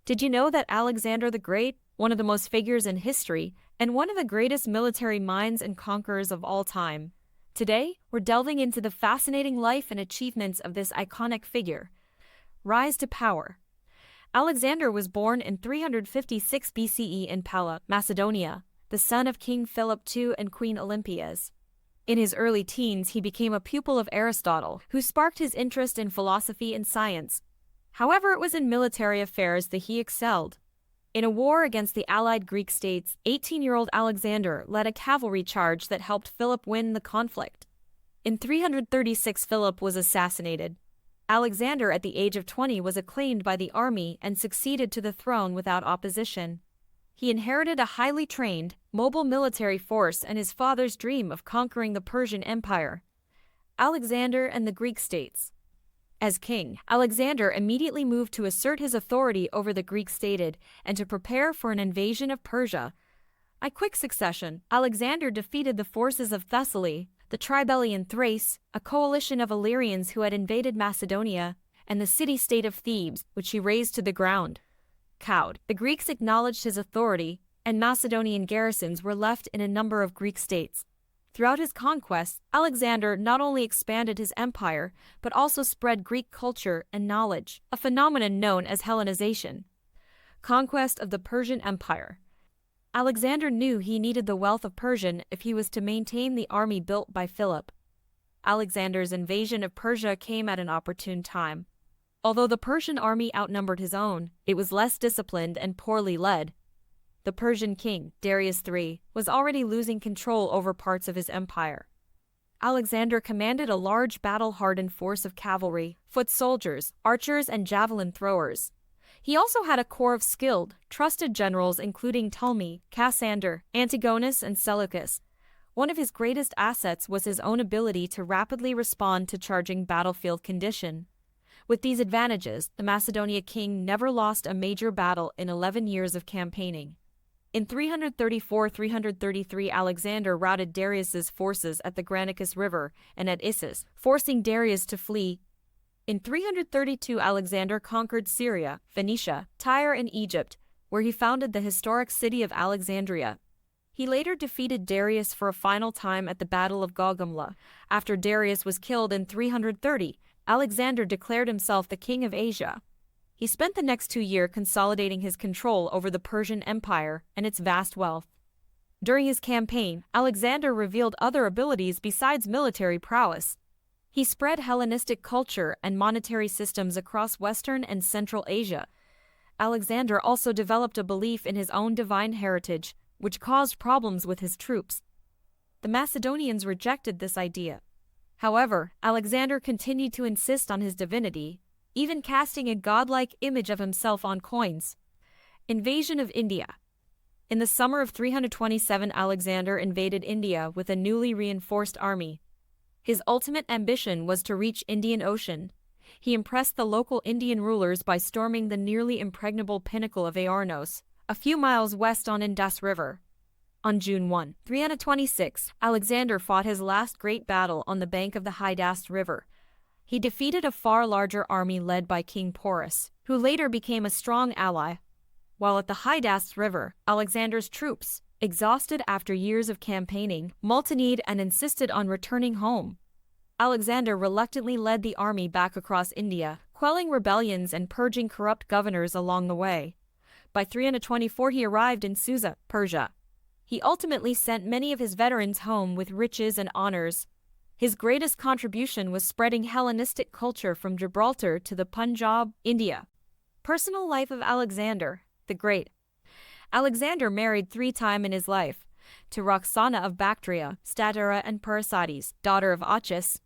Did you know that Alexander the Great, one of the most figures in history, and one of the greatest military minds and conquerors of all time? Today, we're delving into the fascinating life and achievements of this iconic figure. Rise to power. Alexander was born in 356 BCE in Pella, Macedonia, the son of King Philip II and Queen Olympias. In his early teens, he became a pupil of Aristotle, who sparked his interest in philosophy and science. However, it was in military affairs that he excelled. In a war against the allied Greek states, 18-year-old Alexander led a cavalry charge that helped Philip win the conflict. In 336, Philip was assassinated. Alexander, at the age of 20, was acclaimed by the army and succeeded to the throne without opposition. He inherited a highly trained, mobile military force and his father's dream of conquering the Persian Empire. Alexander and the Greek states. As king, Alexander immediately moved to assert his authority over the Greek stated and to prepare for an invasion of Persia. By quick succession, Alexander defeated the forces of Thessaly, the Triballian Thrace, a coalition of Illyrians who had invaded Macedonia, and the city-state of Thebes, which he razed to the ground. Cowed, the Greeks acknowledged his authority, and Macedonian garrisons were left in a number of Greek states. Throughout his conquests, Alexander not only expanded his empire, but also spread Greek culture and knowledge, a phenomenon known as Hellenization. Conquest of the Persian Empire. Alexander knew he needed the wealth of Persia if he was to maintain the army built by Philip. Alexander's invasion of Persia came at an opportune time. Although the Persian army outnumbered his own, it was less disciplined and poorly led. The Persian king, Darius III, was already losing control over parts of his empire. Alexander commanded a large battle-hardened force of cavalry, foot soldiers, archers, and javelin throwers. He also had a corps of skilled, trusted generals including Ptolemy, Cassander, Antigonus, and Seleucus. One of his greatest assets was his own ability to rapidly respond to changing battlefield condition. With these advantages, the Macedonia king never lost a major battle in 11 years of campaigning. In 334–333, Alexander routed Darius's forces at the Granicus River and at Issus, forcing Darius to flee. In 332, Alexander conquered Syria, Phoenicia, Tyre, and Egypt, where he founded the historic city of Alexandria. He later defeated Darius for a final time at the Battle of Gaugamela. After Darius was killed in 330, Alexander declared himself the king of Asia. He spent the next 2 years consolidating his control over the Persian Empire and its vast wealth. During his campaign, Alexander revealed other abilities besides military prowess. He spread Hellenistic culture and monetary systems across Western and Central Asia. Alexander also developed a belief in his own divine heritage, which caused problems with his troops. The Macedonians rejected this idea. However, Alexander continued to insist on his divinity, even casting a godlike image of himself on coins. Invasion of India. In the summer of 327, Alexander invaded India with a newly reinforced army. His ultimate ambition was to reach Indian Ocean. He impressed the local Indian rulers by storming the nearly impregnable pinnacle of Aornos, a few miles west on Indus River. On June 1, 326, Alexander fought his last great battle on the bank of the Hydaspes River. He defeated a far larger army led by King Porus, who later became a strong ally. While at the Hydaspes River, Alexander's troops, exhausted after years of campaigning, mutinied and insisted on returning home. Alexander reluctantly led the army back across India, quelling rebellions and purging corrupt governors along the way. By 324, he arrived in Susa, Persia. He ultimately sent many of his veterans home with riches and honors. His greatest contribution was spreading Hellenistic culture from Gibraltar to the Punjab, India. Personal life of Alexander the Great. Alexander married 3 times in his life, to Roxana of Bactria, Statera, and Parasates, daughter of Ochus.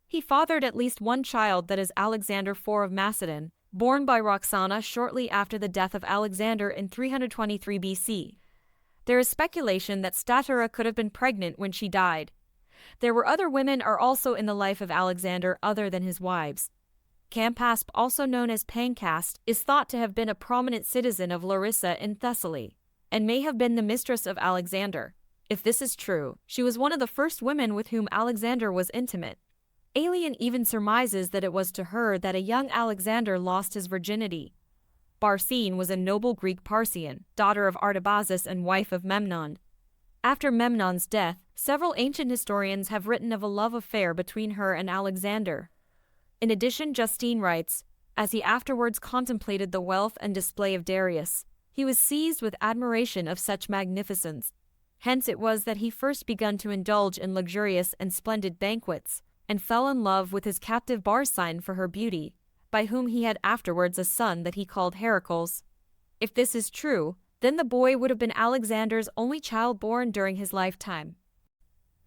He fathered at least one child, that is Alexander IV of Macedon, born by Roxana shortly after the death of Alexander in 323 BC. There is speculation that Statera could have been pregnant when she died. There were other women also in the life of Alexander other than his wives. Campaspe, also known as Pancast, is thought to have been a prominent citizen of Larissa in Thessaly, and may have been the mistress of Alexander. If this is true, she was one of the first women with whom Alexander was intimate. Aelian even surmises that it was to her that a young Alexander lost his virginity. Barsine was a noble Greek Parsian, daughter of Artabazus and wife of Memnon. After Memnon's death, several ancient historians have written of a love affair between her and Alexander. In addition, Justine writes, as he afterwards contemplated the wealth and display of Darius, he was seized with admiration of such magnificence. Hence it was that he first begun to indulge in luxurious and splendid banquets, and fell in love with his captive Barsine for her beauty, by whom he had afterwards a son that he called Heracles. If this is true, then the boy would have been Alexander's only child born during his lifetime.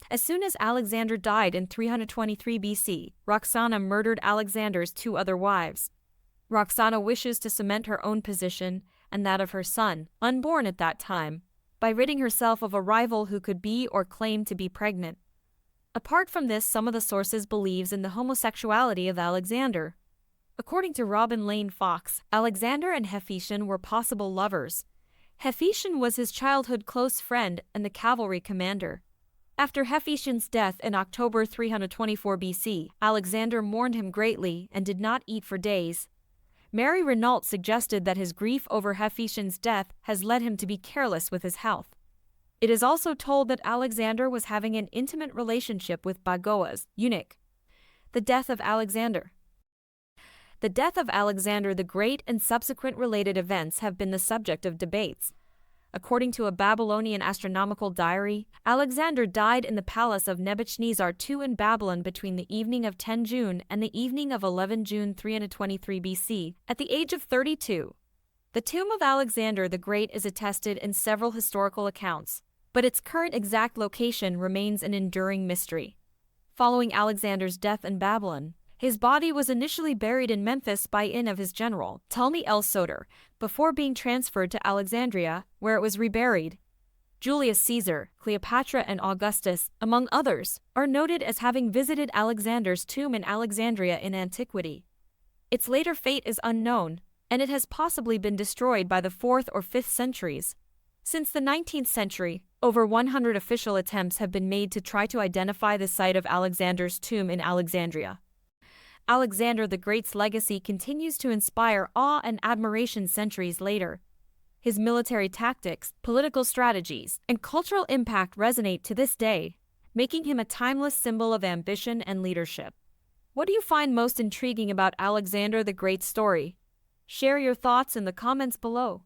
As soon as Alexander died in 323 BC, Roxana murdered Alexander's 2 other wives. Roxana wishes to cement her own position, and that of her son, unborn at that time, by ridding herself of a rival who could be or claim to be pregnant. Apart from this, some of the sources believes in the homosexuality of Alexander. According to Robin Lane Fox, Alexander and Hephaestion were possible lovers. Hephaestion was his childhood close friend and the cavalry commander. After Hephaestion's death in October 324 BC, Alexander mourned him greatly and did not eat for days. Mary Renault suggested that his grief over Hephaestion's death has led him to be careless with his health. It is also told that Alexander was having an intimate relationship with Bagoas, eunuch. The death of Alexander. The death of Alexander the Great and subsequent related events have been the subject of debates. According to a Babylonian astronomical diary, Alexander died in the palace of Nebuchadnezzar II in Babylon between the evening of 10 June and the evening of 11 June 323 BC, at the age of 32. The tomb of Alexander the Great is attested in several historical accounts, but its current exact location remains an enduring mystery. Following Alexander's death in Babylon, his body was initially buried in Memphis by in of his general, Ptolemy el-Soter, before being transferred to Alexandria, where it was reburied. Julius Caesar, Cleopatra, and Augustus, among others, are noted as having visited Alexander's tomb in Alexandria in antiquity. Its later fate is unknown, and it has possibly been destroyed by the 4th or 5th centuries. Since the 19th century, over 100 official attempts have been made to try to identify the site of Alexander's tomb in Alexandria. Alexander the Great's legacy continues to inspire awe and admiration centuries later. His military tactics, political strategies, and cultural impact resonate to this day, making him a timeless symbol of ambition and leadership. What do you find most intriguing about Alexander the Great's story? Share your thoughts in the comments below.